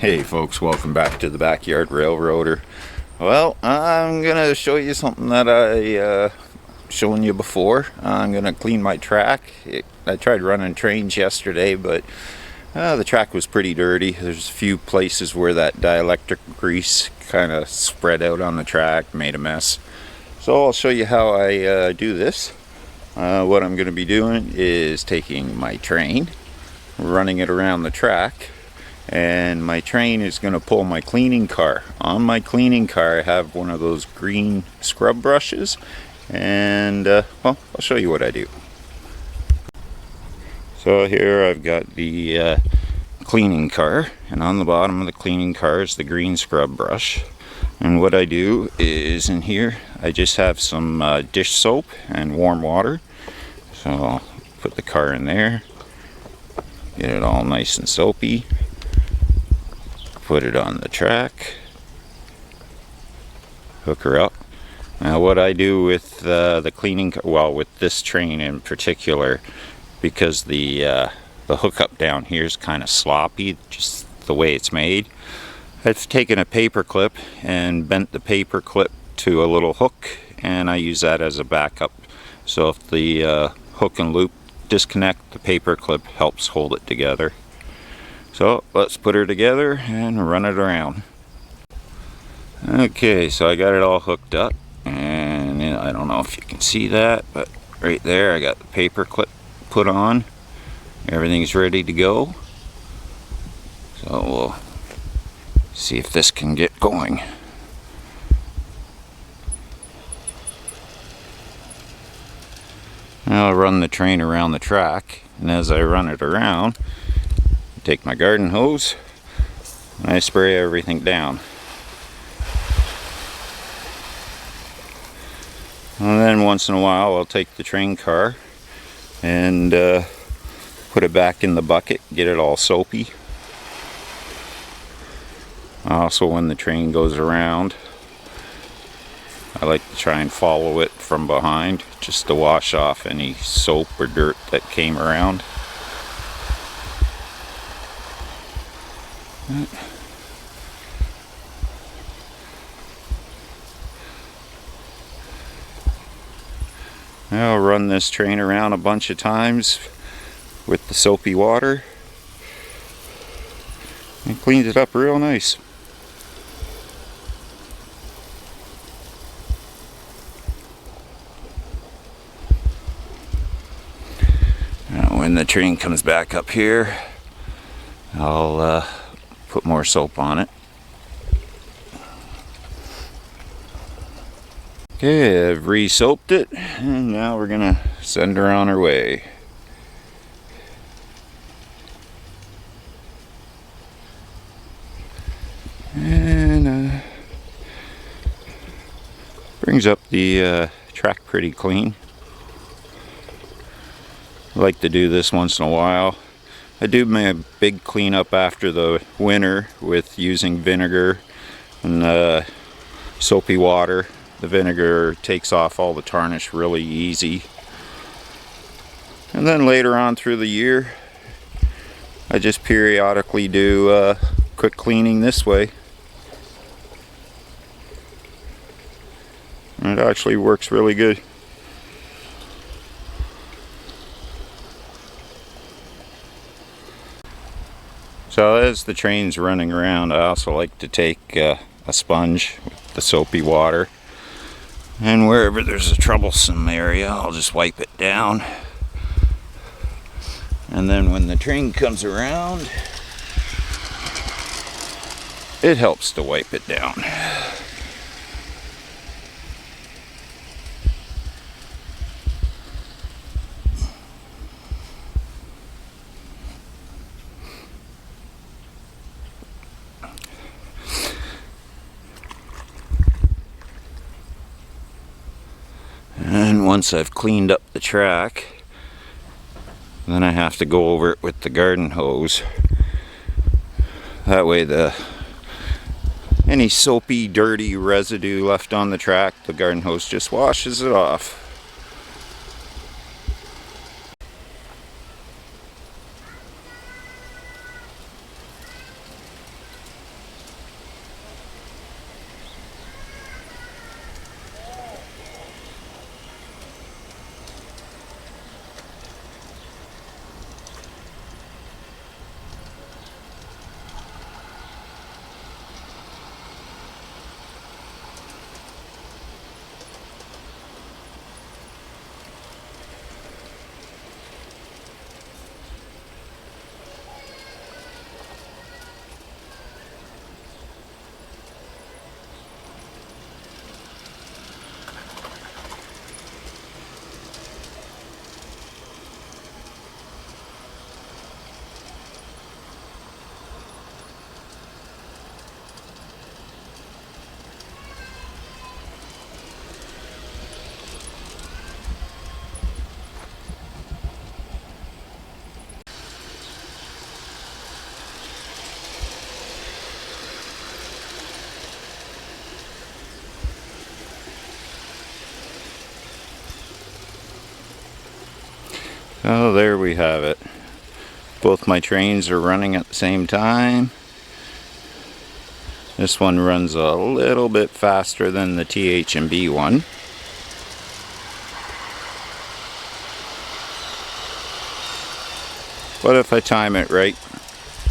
Hey folks, welcome back to the Backyard Railroader. Well, I'm gonna show you something that I shown you before. I'm gonna clean my track. I tried running trains yesterday, but the track was pretty dirty. There's a few places where that dielectric grease kind of spread out on the track, made a mess. So I'll show you how I do this. What I'm gonna be doing is taking my train, running it around the track, and my train is going to pull my cleaning car. On my cleaning car I have one of those green scrub brushes, and well, I'll show you what I do. So here I've got the cleaning car, and on the bottom of the cleaning car is the green scrub brush. And what I do is, in here I just have some dish soap and warm water. So I'll put the car in there, get it all nice and soapy. Put it on the track, hook her up. Now what I do with the cleaning, well, with this train in particular, because the hookup down here is kind of sloppy, just the way it's made, I've taken a paper clip and bent the paper clip to a little hook, and I use that as a backup. So if the hook and loop disconnect, the paper clip helps hold it together. So let's put her together and run it around. Okay, so I got it all hooked up, and I don't know if you can see that, but right there I got the paper clip put on. Everything's ready to go. So we'll see if this can get going. Now I'll run the train around the track, and as I run it around, take my garden hose and I spray everything down. And then once in a while I'll take the train car and put it back in the bucket, get it all soapy. Also, when the train goes around, I like to try and follow it from behind just to wash off any soap or dirt that came around. I'll run this train around a bunch of times with the soapy water and cleans it up real nice. Now when the train comes back up here, I'll put more soap on it. Okay, I've re-soaped it, and now we're gonna send her on her way. And brings up the track pretty clean. I like to do this once in a while. I do my big cleanup after the winter with using vinegar and soapy water. The vinegar takes off all the tarnish really easy. And then later on through the year, I just periodically do quick cleaning this way. And it actually works really good. So as the train's running around, I also like to take a sponge with the soapy water, and wherever there's a troublesome area, I'll just wipe it down. And then when the train comes around, it helps to wipe it down. And once I've cleaned up the track, then I have to go over it with the garden hose. That way any soapy, dirty residue left on the track, the garden hose just washes it off. Oh, there we have it. Both my trains are running at the same time. This one runs a little bit faster than the TH&B one. But if I time it right,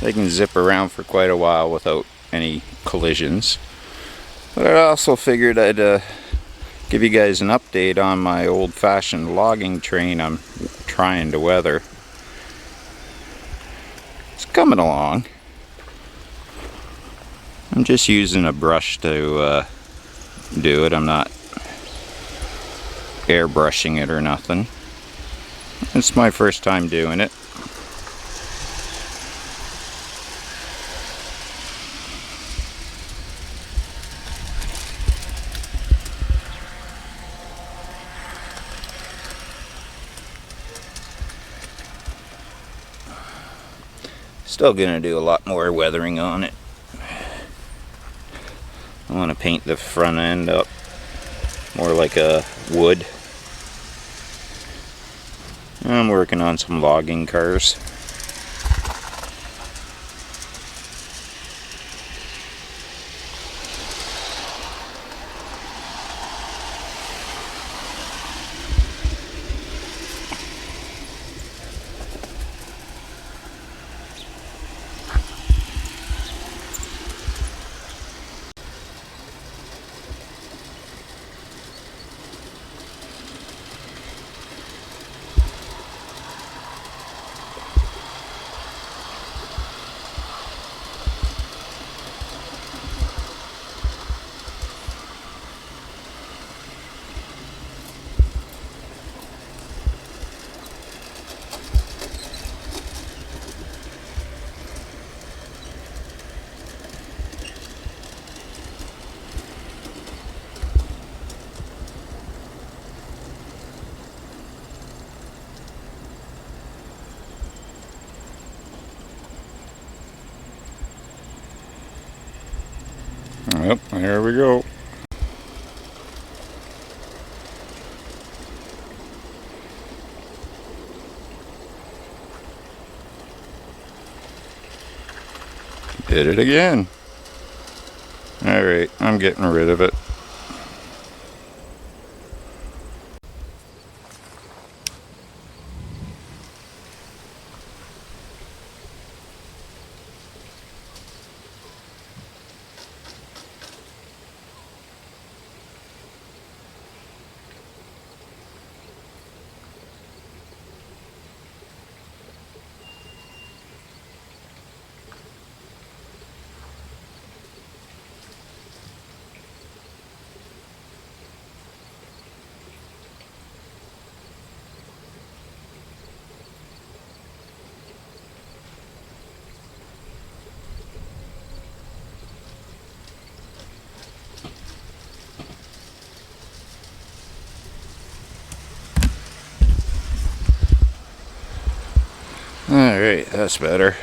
they can zip around for quite a while without any collisions. But I also figured I'd give you guys an update on my old-fashioned logging train I'm trying to weather. It's coming along. I'm just using a brush to do it. I'm not airbrushing it or nothing. It's my first time doing it. Still gonna do a lot more weathering on it. I want to paint the front end up more like a wood. I'm working on some logging cars. Yep, there we go. Did it again. Alright, I'm getting rid of it. Alright, that's better.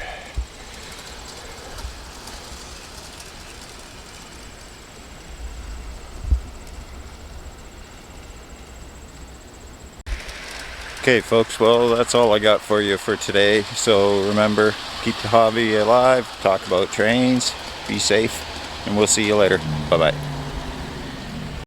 Okay folks, well that's all I got for you for today. So remember, keep the hobby alive, talk about trains, be safe, and we'll see you later. Bye bye.